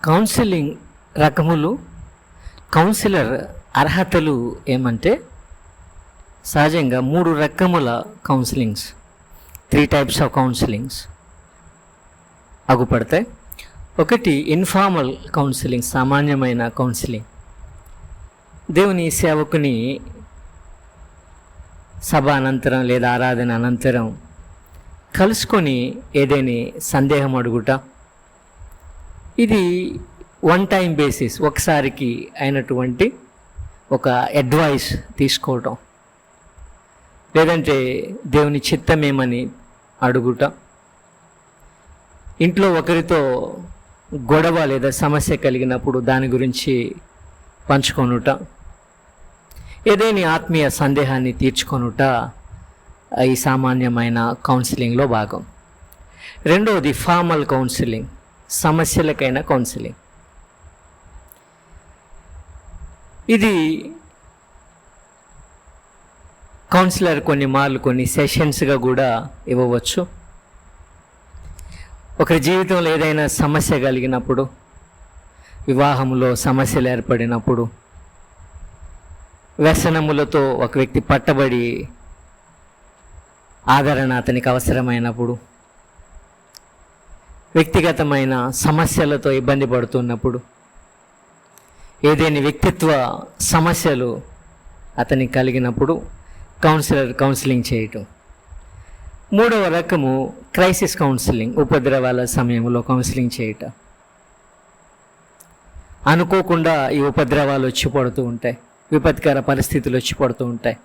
Counselling రకములు, councillor అర్హతలు ఏమంటే సహజంగా 3 రకముల కౌన్సిలింగ్స్, 3 types ఆఫ్ కౌన్సిలింగ్స్ అగుపడతాయి. ఒకటి ఇన్ఫార్మల్ కౌన్సిలింగ్, సామాన్యమైన కౌన్సిలింగ్. దేవుని సేవకుని సభ అనంతరం లేదా ఆరాధన అనంతరం కలుసుకొని ఏదైనా సందేహం అడుగుట, ఇది వన్ టైం బేసిస్, ఒకసారికి అయినటువంటి ఒక అడ్వైస్ తీసుకోవటం, లేదంటే దేవుని చిత్తమేమని అడుగుట, ఇంట్లో ఒకరితో గొడవ లేదా సమస్య కలిగినప్పుడు దాని గురించి పంచుకొనుట, ఏదైనా ఆత్మీయ సందేహాన్ని తీర్చుకొనుట ఈ సామాన్యమైన కౌన్సిలింగ్లో భాగం. రెండవది ఫార్మల్ కౌన్సిలింగ్, సమస్యలకైన కౌన్సిలింగ్. ఇది కౌన్సిలర్ కొన్ని సెషన్స్గా కూడా ఇవ్వవచ్చు. ఒకరి జీవితంలో ఏదైనా సమస్య కలిగినప్పుడు, వివాహంలో సమస్యలు ఏర్పడినప్పుడు, వ్యసనములతో ఒక వ్యక్తి పట్టబడి ఆదరణ అతనికి అవసరమైనప్పుడు, వ్యక్తిగతమైన సమస్యలతో ఇబ్బంది పడుతున్నప్పుడు, ఏదైనా వ్యక్తిత్వ సమస్యలు అతనికి కలిగినప్పుడు కౌన్సిలింగ్ చేయటం. మూడవ రకము క్రైసిస్ కౌన్సిలింగ్, ఉపద్రవాల సమయంలో కౌన్సిలింగ్ చేయటం. అనుకోకుండా ఈ ఉపద్రవాలు వచ్చి పడుతూ ఉంటాయి, విపత్కర పరిస్థితులు వచ్చి పడుతూ ఉంటాయి.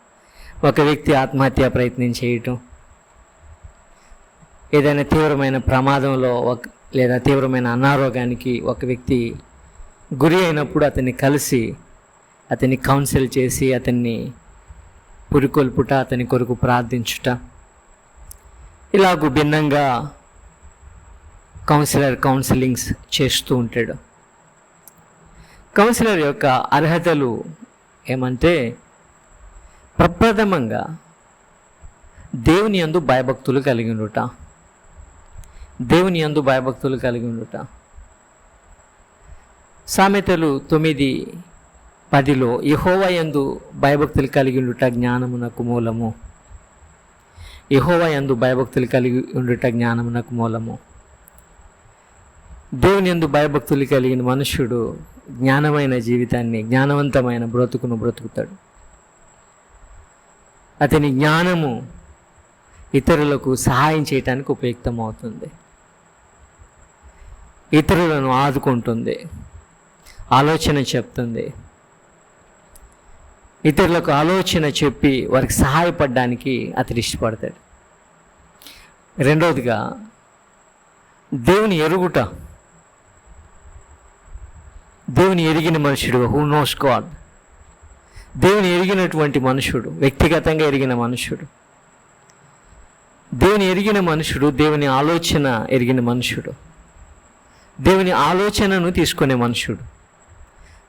ఒక వ్యక్తి ఆత్మహత్య ప్రయత్నం చేయటం, ఏదైనా తీవ్రమైన ప్రమాదంలో లేదా తీవ్రమైన అనారోగ్యానికి ఒక వ్యక్తి గురి అయినప్పుడు అతన్ని కలిసి అతన్ని కౌన్సిల్ చేసి అతన్ని పురికొల్పుట, అతని కొరకు ప్రార్థించుట, ఇలాగూ భిన్నంగా కౌన్సిలింగ్స్ చేస్తూ ఉంటాడు. కౌన్సిలర్ యొక్క అర్హతలు ఏమంటే, ప్రప్రథమంగా దేవుని యందు భయభక్తులు కలిగి ఉండుట. దేవుని యందు భయభక్తులు కలిగి ఉండుట. సామెతలు 9:10 యెహోవా యందు భయభక్తులు కలిగి ఉండుట జ్ఞానమునకు మూలము. యెహోవా యందు భయభక్తులు కలిగి ఉండుట జ్ఞానమునకు మూలము. దేవుని యందు భయభక్తులు కలిగిన మనుష్యుడు జ్ఞానమైన జీవితాన్ని, జ్ఞానవంతమైన బ్రతుకును బ్రతుకుతాడు. అతని జ్ఞానము ఇతరులకు సహాయం చేయటానికి ఉపయుక్తమవుతుంది, ఇతరులను ఆదుకుంటుంది, ఆలోచన చెప్తుంది, ఇతరులకు ఆలోచన చెప్పి వారికి సహాయపడడానికి అతడు ఇష్టపడతాడు. రెండవదిగా దేవుని ఎరుగుట. దేవుని ఎరిగిన మనుషుడు, హూ నోస్ గాడ్, దేవుని ఎరిగినటువంటి మనుషుడు, వ్యక్తిగతంగా ఎరిగిన మనుషుడు, దేవుని ఎరిగిన మనుషుడు, దేవుని ఆలోచన ఎరిగిన మనుషుడు, దేవుని ఆలోచనను తీసుకునే మనుషుడు.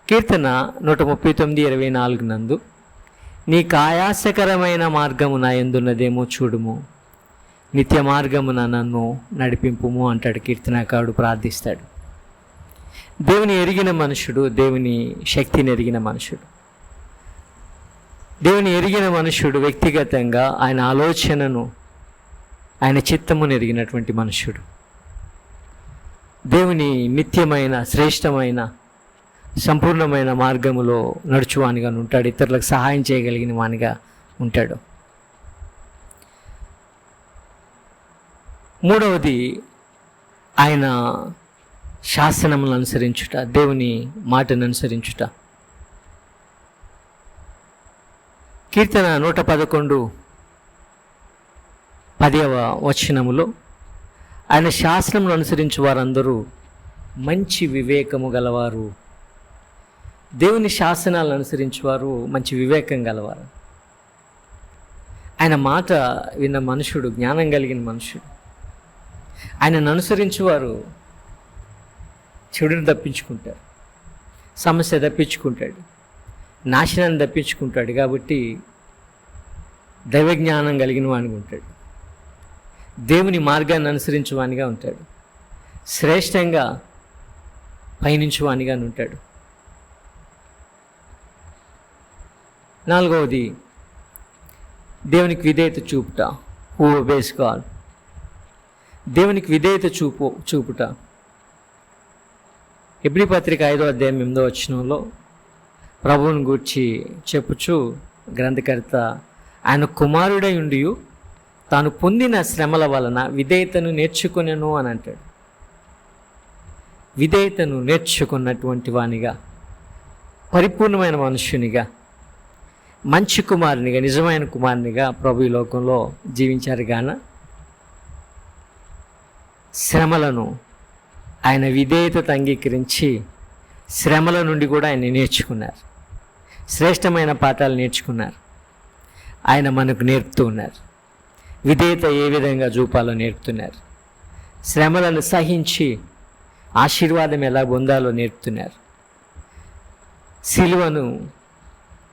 కీర్తన 139:24 నందు, నీకు ఆయాసకరమైన మార్గము నా యందున్నదేమో చూడుము, నిత్య మార్గమున నన్ను నడిపింపుము అంటాడు కీర్తనకారుడు, ప్రార్థిస్తాడు. దేవుని ఎరిగిన మనుషుడు, దేవుని శక్తిని ఎరిగిన మనుషుడు, దేవుని ఎరిగిన మనుషుడు వ్యక్తిగతంగా ఆయన ఆలోచనను, ఆయన చిత్తమును ఎరిగినటువంటి మనుషుడు, దేవుని నిత్యమైన, శ్రేష్టమైన, సంపూర్ణమైన మార్గములో నడుచువానిగా ఉంటాడు, ఇతరులకు సహాయం చేయగలిగిన వానిగా ఉంటాడు. మూడవది ఆయన శాసనములను అనుసరించుట, దేవుని మాటను అనుసరించుట. కీర్తన 111:10 ఆయన శాసనమును అనుసరించు వారందరూ మంచి వివేకము గలవారు. దేవుని శాసనాలను అనుసరించేవారు మంచి వివేకం గలవారు. ఆయన మాట విన్న మనుషుడు జ్ఞానం కలిగిన మనుషుడు. ఆయనను అనుసరించేవారు చెడును తప్పించుకుంటారు, సమస్య తప్పించుకుంటాడు, నాశనాన్ని తప్పించుకుంటాడు. కాబట్టి దైవజ్ఞానం కలిగిన వానిగా ఉంటాడు, దేవుని మార్గాన్ని అనుసరించేవానిగా ఉంటాడు. శ్రేష్టంగా పయనించు వానిగా ఉంటాడు. 4వది దేవునికి విధేయత చూపుట. Who obese God. దేవునికి విధేయత చూపుట. హెబ్రీ పత్రిక 5వ అధ్యాయం 8వ వచనంలో ప్రభువుని గూర్చి చెప్పుచు గ్రంథకర్త ఆయన కుమారుడై ఉండి తాను పొందిన శ్రమల వలన విధేయతను నేర్చుకునేను అని అంటాడు. విధేయతను నేర్చుకున్నటువంటి వానిగా, పరిపూర్ణమైన మనుష్యునిగా, మంచి కుమారునిగా, నిజమైన కుమారునిగా ప్రభు ఈ లోకంలో జీవించారు గాన శ్రమలను ఆయన విధేయతతో అంగీకరించి శ్రమల నుండి కూడా ఆయన నేర్చుకున్నారు. శ్రేష్టమైన పాఠాలు నేర్చుకున్నారు. ఆయన మనకు నేర్పుతూ ఉన్నారు. విధేయత ఏ విధంగా చూపాలో నేర్పుతున్నారు. శ్రమలను సహించి ఆశీర్వాదం ఎలా పొందాలో నేర్పుతున్నారు. సిలువను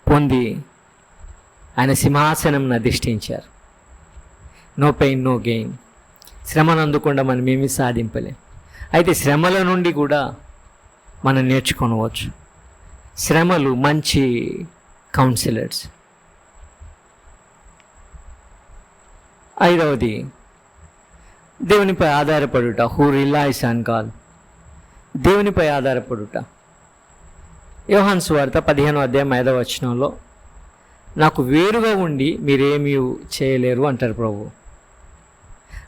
పొంది ఆయన సింహాసనం అధిష్ఠించారు. No pain no gain. శ్రమను అందకుండా మనం ఏమీ సాధింపలేం. అయితే శ్రమల నుండి కూడా మనం నేర్చుకోవచ్చు. శ్రమలు మంచి కౌన్సిలర్స్. 5వది దేవునిపై ఆధారపడుట. Who relies on God. దేవునిపై ఆధారపడుట. యోహాను సువార్త 15వ అధ్యాయం 5వ వచనంలో నాకు వేరుగా ఉండి మీరేమీ చేయలేరు అంటారు ప్రభు.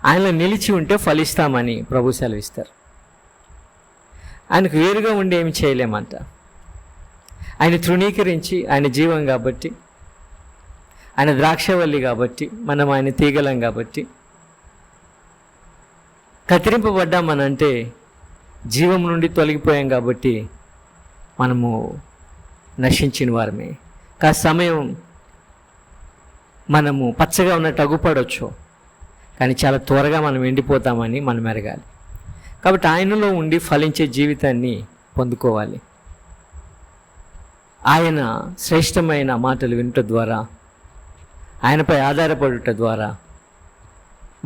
ఆయనలో నిలిచి ఉంటే ఫలిస్తామని ప్రభు సెలవిస్తారు. ఆయనకు వేరుగా ఉండి ఏమి చేయలేమంట. ఆయన తృణీకరించి, ఆయన జీవం కాబట్టి, ఆయన ద్రాక్షవల్లి కాబట్టి, మనం ఆయన తీగలం కాబట్టి, కత్తిరింపబడ్డామనంటే జీవం నుండి తొలగిపోయాం కాబట్టి మనము నశించిన వారమే. సమయం మనము పచ్చగా ఉన్నట్టు అగుపడవచ్చు, కానీ చాలా త్వరగా మనం ఎండిపోతామని మనం ఎరగాలి. కాబట్టి ఆయనలో ఉండి ఫలించే జీవితాన్ని పొందుకోవాలి. ఆయన శ్రేష్టమైన మాటలు వినుట ద్వారా, ఆయనపై ఆధారపడుట ద్వారా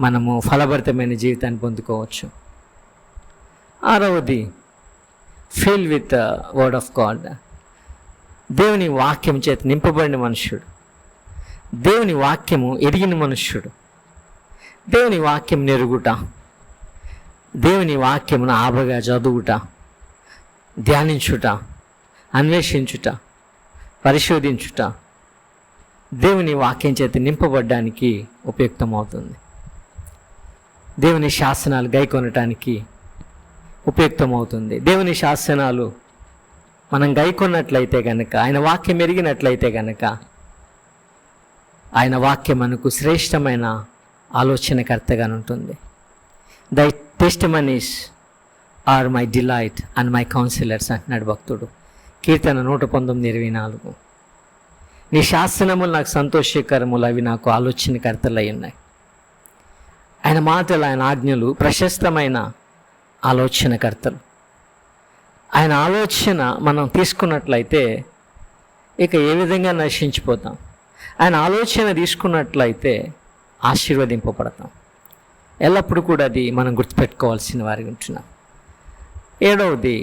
మనము ఫలభరితమైన జీవితాన్ని పొందుకోవచ్చు. 6వది fill with word of God. దేవుని వాక్యం చేత నింపబడిన మనుష్యుడు, దేవుని వాక్యము ఎరిగిన మనుష్యుడు, దేవుని వాక్యం నెరుగుట, దేవుని వాక్యమును ఆబగా చదువుట, ధ్యానించుట, అన్వేషించుట, పరిశోధించుట దేవుని వాక్యం చేత నింపబడ్డానికి ఉపయుక్తమవుతుంది. దేవుని శాసనాలు గైకొనటానికి ఉపయుక్తమవుతుంది. దేవుని శాసనాలు మనం గైకొన్నట్లయితే కనుక, ఆయన వాక్యం ఎరిగినట్లయితే కనుక, ఆయన వాక్యం మనకు శ్రేష్టమైన ఆలోచనకర్తగా ఉంటుంది. Thy testimonies are my delight and my counsellors అంటున్నాడు భక్తుడు. కీర్తన 119:24. నీ శాసనములు నాకు సంతోషకరములు, అవి నాకు ఆలోచనకర్తలై ఉన్నాయి. ఆయన మాటలు, ఆయన ఆజ్ఞలు ప్రశస్తమైన ఆలోచనకర్తలు. ఆయన ఆలోచన మనం తీసుకున్నట్లయితే ఇక ఏ విధంగా నశించిపోతాం. ఆయన ఆలోచన తీసుకున్నట్లయితే ఆశీర్వదింపబడతాం. ఎల్లప్పుడూ కూడా అది మనం గుర్తుపెట్టుకోవాల్సిన వారికి ఉంటున్నాం. 7వది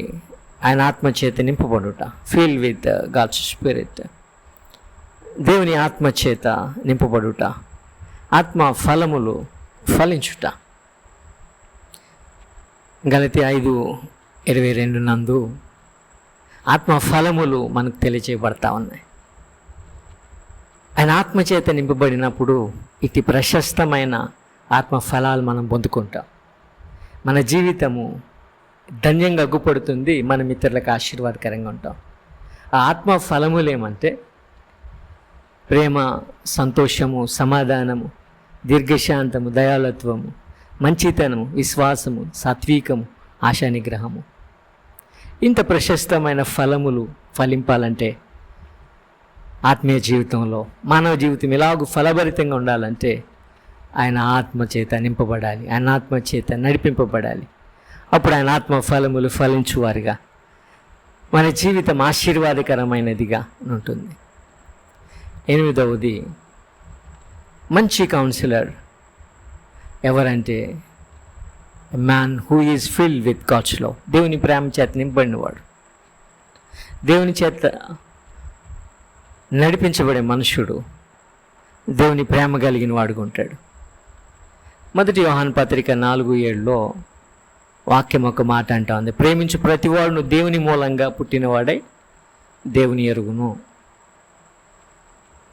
ఆయన ఆత్మచేత నింపబడుట. Feel with God's spirit. దేవుని ఆత్మచేత నింపబడుట, ఆత్మ ఫలములు ఫలించుట. గలతీ 5:22 నందు ఆత్మ ఫలములు మనకు తెలియచేయబడతా ఉన్నాయి. ఆయన ఆత్మచేత నింపబడినప్పుడు ఇటు ప్రశస్తమైన ఆత్మ ఫలాలు మనం పొందుకుంటాం. మన జీవితము ధన్యంగా అగ్గుపడుతుంది. మనం ఇతరులకు ఆశీర్వాదకరంగా ఉంటాం. ఆ ఆత్మ ఫలములు ఏమంటే ప్రేమ, సంతోషము, సమాధానము, దీర్ఘశాంతము, దయాళత్వము, మంచితనము, విశ్వాసము, సాత్వికము, ఆశానిగ్రహము. ఇంత ప్రశస్తమైన ఫలములు ఫలింపాలంటే ఆత్మీయ జీవితంలో, మానవ జీవితం ఎలాగూ ఫలభరితంగా ఉండాలంటే ఆయన ఆత్మచేత నింపబడాలి, ఆయన ఆత్మచేత నడిపింపబడాలి. అప్పుడు ఆయన ఆత్మ ఫలములు ఫలించువారుగా మన జీవితం ఆశీర్వాదకరమైనదిగా ఉంటుంది. 8వది మంచి కౌన్సిలర్ ఎవరంటే a man who is filled with God's love. దేవుని ప్రేమ చేత నింపబడినవాడు, దేవుని చేత నడిపించబడే మనుషుడు దేవుని ప్రేమ కలిగిన వాడుగా ఉంటాడు. మొదటి యోహాను పత్రిక 4:7 వాక్యం ఒక మాట అంటా ఉంది, ప్రేమించు ప్రతివాడును దేవుని మూలంగా పుట్టినవాడై దేవుని ఎరుగును.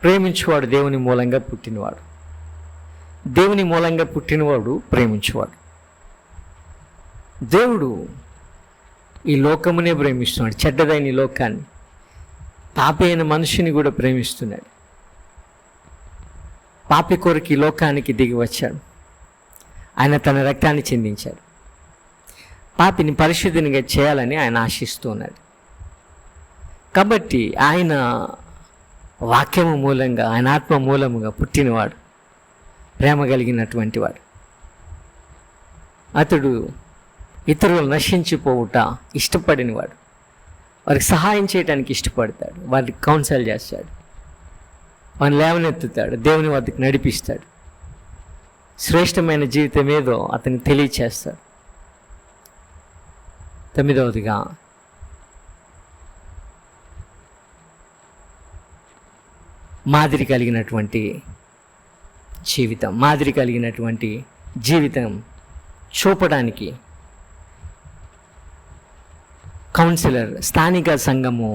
ప్రేమించువాడు దేవుని మూలంగా పుట్టినవాడు, దేవుని మూలంగా పుట్టినవాడు ప్రేమించువాడు. దేవుడు ఈ లోకమునే ప్రేమిస్తున్నాడు, చెడ్డదైన ఈ లోకాన్ని, పాపి అయిన మనిషిని కూడా ప్రేమిస్తున్నాడు. పాపి కొరకు ఈ లోకానికి దిగి వచ్చాడు, ఆయన తన రక్తాన్ని చిందించాడు. పాపిని పరిశుద్ధినిగా చేయాలని ఆయన ఆశిస్తూ ఉన్నాడు. కాబట్టి ఆయన వాక్యము మూలంగా, ఆయన ఆత్మ మూలముగా పుట్టినవాడు, ప్రేమ కలిగినటువంటి వాడు. అతడు ఇతరులు నశించిపోవుట ఇష్టపడినవాడు, వారికి సహాయం చేయడానికి ఇష్టపడతాడు, వారికి కౌన్సిల్ చేస్తాడు, వారిని లేవనెత్తుతాడు, దేవుని వద్దకు నడిపిస్తాడు, శ్రేష్టమైన జీవితం ఏదో అతనికి తెలియచేస్తాడు. 9వదిగా మాదిరి కలిగినటువంటి జీవితం చూపడానికి కౌన్సిలర్ స్థానిక సంఘము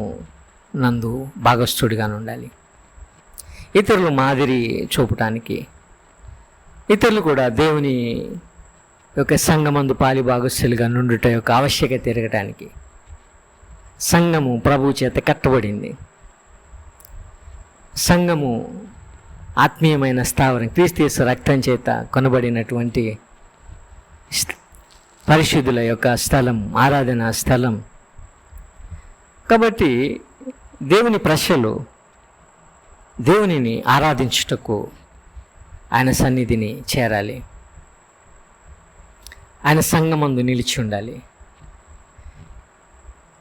నందు భాగస్థుడిగా ఉండాలి. ఇతరులు మాదిరి చూపటానికి, ఇతరులు కూడా దేవుని యొక్క సంఘమందు పాలి భాగస్థులుగా నుండుట యొక్క ఆవశ్యకత తిరగటానికి సంఘము ప్రభువు చేత కట్టబడింది. సంఘము ఆత్మీయమైన స్థావరం, క్రీస్తు యేసు రక్తం చేత కొనబడినటువంటి పరిశుద్ధుల యొక్క స్థలం, ఆరాధనా స్థలం. కాబట్టి దేవుని ప్రజలు దేవునిని ఆరాధించుటకు ఆయన సన్నిధిని చేరాలి, ఆయన సంఘమందు నిలిచి ఉండాలి.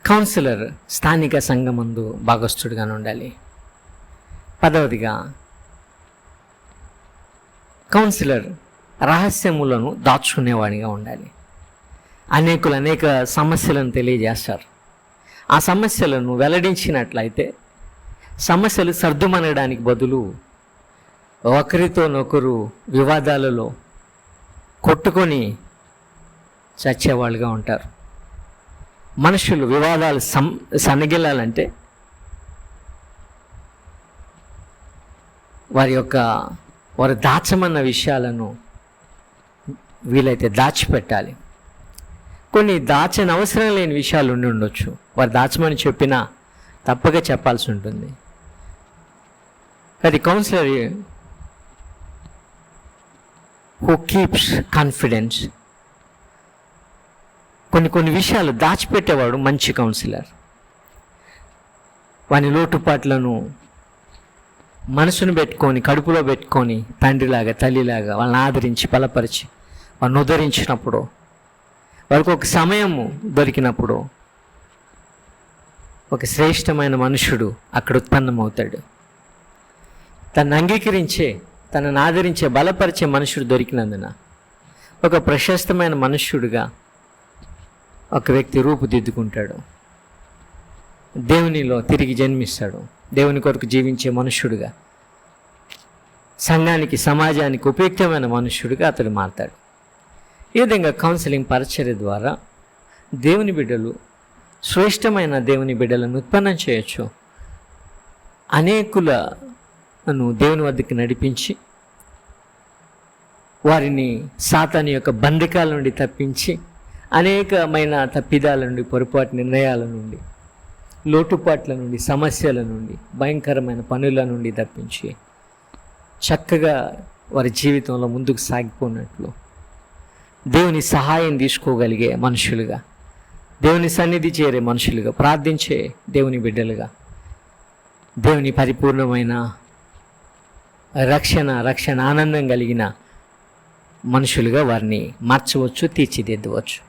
కౌన్సిలర్ స్థానిక సంఘమందు భాగస్థుడిగా ఉండాలి. 10వదిగా కౌన్సిలర్ రహస్యములను దాచుకునేవాడిగా ఉండాలి. అనేక సమస్యలను తెలియజేస్తారు. ఆ సమస్యలను వెల్లడించినట్లయితే సమస్యలు సర్దుమనడానికి బదులు ఒకరితోనొకరు వివాదాలలో కొట్టుకొని చచ్చేవాళ్ళుగా ఉంటారు. మనుషులు వివాదాలు సన్నగిల్లాలంటే వారు దాచమన్న విషయాలను వీలైతే దాచిపెట్టాలి. కొన్ని దాచని అవసరం లేని విషయాలు ఉండి ఉండొచ్చు, వారు దాచమని చెప్పినా తప్పక చెప్పాల్సి ఉంటుంది. అది కౌన్సిలర్ హూ కీప్స్ కాన్ఫిడెన్స్, కొన్ని విషయాలు దాచిపెట్టేవాడు మంచి కౌన్సిలర్. వాని లోటుపాట్లను మనసును పెట్టుకొని, కడుపులో పెట్టుకొని, తండ్రిలాగా తల్లిలాగా వాళ్ళని ఆదరించి బలపరిచి వాళ్ళని ఉద్ధరించినప్పుడు, వారికి ఒక సమయము దొరికినప్పుడు ఒక శ్రేష్టమైన మనుషుడు అక్కడ ఉత్పన్నమవుతాడు. తనను అంగీకరించే, తనను ఆదరించే, బలపరిచే మనుషుడు దొరికినందున ఒక ప్రశస్తమైన మనుష్యుడిగా ఒక వ్యక్తి రూపుదిద్దుకుంటాడు, దేవునిలో తిరిగి జన్మిస్తాడు, దేవుని కొరకు జీవించే మనుష్యుడిగా, సంఘానికి సమాజానికి ఉపయుక్తమైన మనుష్యుడిగా అతడు మారతాడు. ఈ విధంగా కౌన్సిలింగ్ పరిచర్య ద్వారా దేవుని బిడ్డలు, శ్రేష్టమైన దేవుని బిడ్డలను ఉత్పన్నం చేయొచ్చు. అనేకులను దేవుని వద్దకు నడిపించి వారిని సాతాను యొక్క బంధకాల నుండి తప్పించి, అనేకమైన తప్పిదాల నుండి, పొరపాటు నిర్ణయాల నుండి, లోటుపాట్ల నుండి, సమస్యల నుండి, భయంకరమైన పనుల నుండి తప్పించి చక్కగా వారి జీవితంలో ముందుకు సాగిపోయినట్లు దేవుని సహాయం తీసుకోగలిగే మనుషులుగా, దేవుని సన్నిధి చేరే మనుషులుగా, ప్రార్థించే దేవుని బిడ్డలుగా, దేవుని పరిపూర్ణమైన రక్షణ ఆనందం కలిగిన మనుషులుగా వారిని మార్చవచ్చు, తీర్చిదిద్దవచ్చు.